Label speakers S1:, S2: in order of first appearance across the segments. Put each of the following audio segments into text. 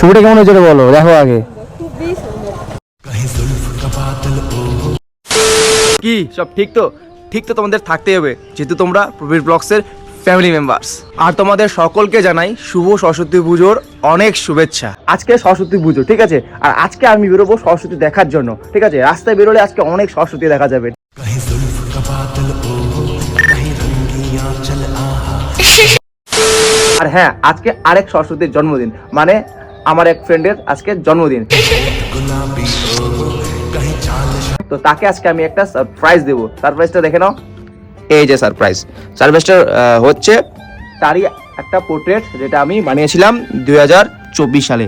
S1: ছবিটা কেমন হয়েছে বলো, দেখো আগে।
S2: কি সব ঠিক তো? ঠিক তো তোমাদের থাকতেই হবে, যেহেতু তোমরা প্রবীর ব্লগসের ফ্যামিলি মেম্বার্স। আর তোমাদের সকলকে জানাই শুভ সরস্বতী পুজোর অনেক শুভেচ্ছা। আজকে সরস্বতী পুজো, ঠিক আছে? আর আজকে আমি বেরোবো সরস্বতী দেখার জন্য, ঠিক আছে? রাস্তায় বেরোলে আজকে অনেক সরস্বতী দেখা যাবে। আর হ্যাঁ, আজকে আরেক সরস্বতীর জন্মদিন, মানে আমার এক ফ্রেন্ডের আজকে জন্মদিন। তো তাকে আজকে আমি একটা সারপ্রাইজ দেবো। সারপ্রাইজটা দেখে নাও, এই যে সারপ্রাইজ। সারপ্রাইজটা হচ্ছে তারই একটা পোর্ট্রেট, যেটা আমি বানিয়েছিলাম 2024 সালে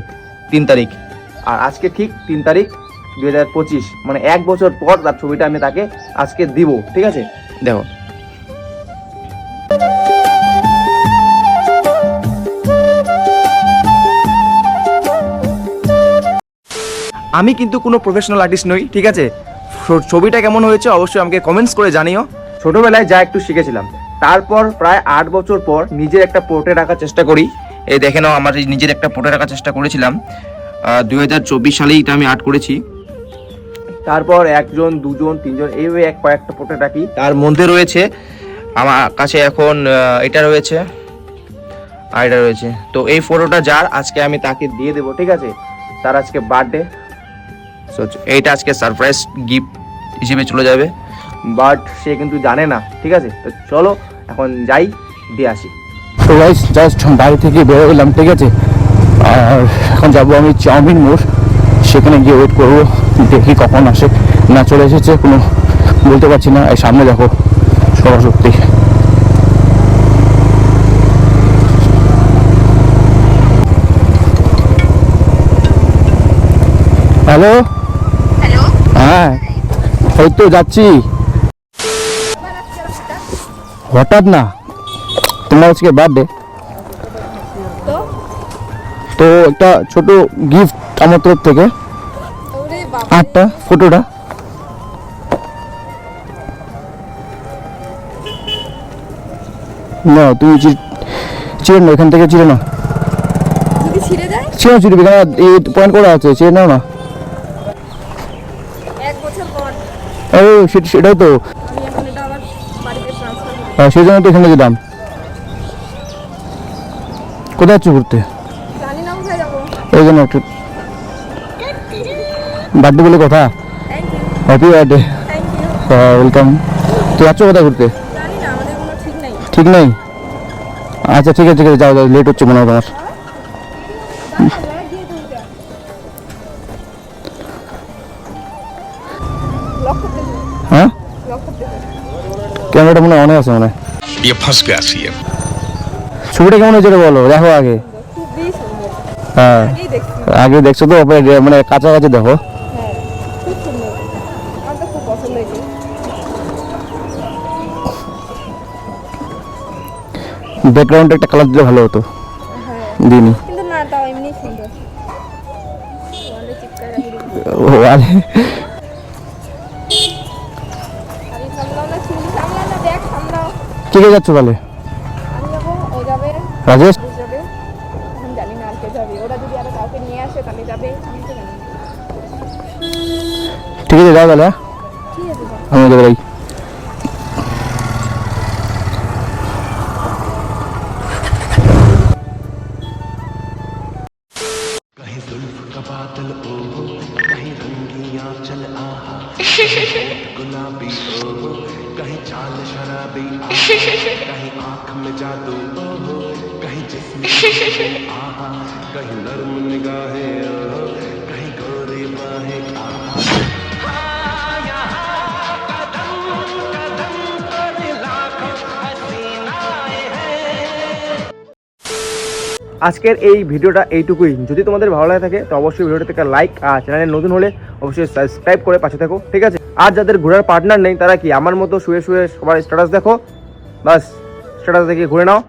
S2: 3 তারিখ। আর আজকে ঠিক 3 তারিখ 2025, মানে 1 বছর পর তার ছবিটা আমি তাকে আজকে দিব, ঠিক আছে? দেখো, আমি কিন্তু কোনো প্রফেশনাল আর্টিস্ট নই, ঠিক আছে? ছবিটা কেমন হয়েছে অবশ্যই আমাকে কমেন্টস করে জানিও। ছোটবেলায় যা একটু শিখেছিলাম, তারপর প্রায় 8 বছর পর নিজের একটা পোর্ট্রেট আঁকার চেষ্টা করি। এই দেখে নাও, আমার নিজের একটা পোর্ট্রেট আঁকার চেষ্টা করেছিলাম 2024 সালেই এটা আমি আর্ট করেছি। তারপর 1 জন 2 জন 3 জন এইভাবে কয়েকটা পোর্ট্রেট আঁকি। তার মধ্যে রয়েছে আমার কাছে এখন এটা রয়েছে আর এটা রয়েছে। তো এই ফটোটা যার, আজকে আমি তাকে দিয়ে দেবো, ঠিক আছে? তার আজকে বার্থডে, এইটা আজকে সারপ্রাইজ গিফট হিসেবে চলে যাবে, বাট সে কিন্তু জানে না, ঠিক আছে? তো চলো এখন যাই, দিয়ে আসি।
S1: তো গাইস, জাস্ট বাড়ি থেকে বেরো গেলাম, ঠিক আছে? আর এখন যাবো আমি চাউমিন মোড়, সেখানে গিয়ে ওয়েট করবো, দেখি কখন আসে। না চলে এসেছে কোনো বলতে পারছি না। এই সামনে দেখো সরস্বতী। হ্যালো
S3: হ্যালো,
S1: হ্যাঁ, এই তো যাচ্ছি। হঠাৎ না, তোমার আজকে বার্থডে, তো একটা ছোট গিফট আমার তরফ থেকে। আটটা ফটোটা না, তুমি চিড়ে নাও, এখান থেকে চিড়ে নাও।
S3: যদি ছিঁড়ে যায়
S1: চিড়ে এখানে এই পয়েন্ট করা আছে, চিড়ে নাও না।
S3: 1 বছর পর
S1: ও সেটাই তো,
S3: আমি এখন এটা আবার বাড়িতে ট্রান্সফার করি।
S1: সেই জন্য তো এখানে দিলাম। কোথায় যাচ্ছ ঘুরতে?
S3: জানি না কোথায় যাবো।
S1: এই জন্য একটু বার্থডে বলে কথা।
S3: Thank you,
S1: happy birthday,
S3: thank you.
S1: Welcome. তো যাচ্ছ কোথায় ঘুরতে?
S3: জানি না, আমাদের কোনো ঠিক নেই।
S1: ঠিক নেই? আচ্ছা ঠিক আছে, ঠিক আছে, যাও যাও, লেট হচ্ছে মনে হয় তোমার।
S3: লক করতে হবে,
S1: হ্যাঁ,
S3: লক করতে হবে।
S1: ক্যামেরাটা মনে হয় অনেক আছে মনে হয়।
S4: ये फंस गया सीएम।
S1: ছবিটা কেমন হয়েছে বলো, দেখো আগে।
S3: খুবই সুন্দর,
S1: হ্যাঁ,
S3: আগেই দেখছি।
S1: আগে দেখছো তো, মানে কাছাকাছি দেখো।
S3: হ্যাঁ, খুব সুন্দর, আমার তো খুব পছন্দ হয়েছে।
S1: ব্যাকগ্রাউন্ডে একটা কালার দিলে ভালো হতো।
S3: হ্যাঁ,
S1: দিনই
S3: কিন্তু না, তাও এমনি সুন্দর। ওয়ালে চিপকায় রাখি দিবি।
S1: ও আরে,
S3: আরে সামলাও না, চুল সামলাও না, ব্যাগ সামলাও।
S1: কে কে যাচ্ছ তাহলে?
S3: আমি যাবো, ও যাবে,
S1: রাজেশ?
S3: রাজেশ যাবে, এখন জানি না আর কে যাবে। ওরা যদি আরো কাউকে নিয়ে আসে তাহলে যাবে, আমি তো জানি না।
S1: ঠিক আছে, যাও তাহলে।
S3: ঠিক আছে, যাও।
S1: আমি যাবো।
S4: कहीं जुल्फ का बादल ओहो, कहीं रंगियां चल आहा, गुलाबी ओहो, कहीं चाल शराबी आहा, कहीं आंख में जादू ओहो, कहीं जिस्म आहा, कहीं नर्म निगाहें ओहो, कहीं गोरी बाहें आहा।
S2: আজকের এই ভিডিওটা এইটুকুই। যদি তোমাদের ভালো লাগে থাকে তো অবশ্যই ভিডিওটা থেকে লাইক, আর চ্যানেলে নতুন হলে অবশ্যই সাবস্ক্রাইব করে পাশে থাকো, ঠিক আছে? আর যাদের ঘোরার পার্টনার নেই তারা কি আমার মতো শুয়ে শুয়ে সবার স্ট্যাটাস দেখো, বাস স্ট্যাটাস দেখে ঘুরে নাও।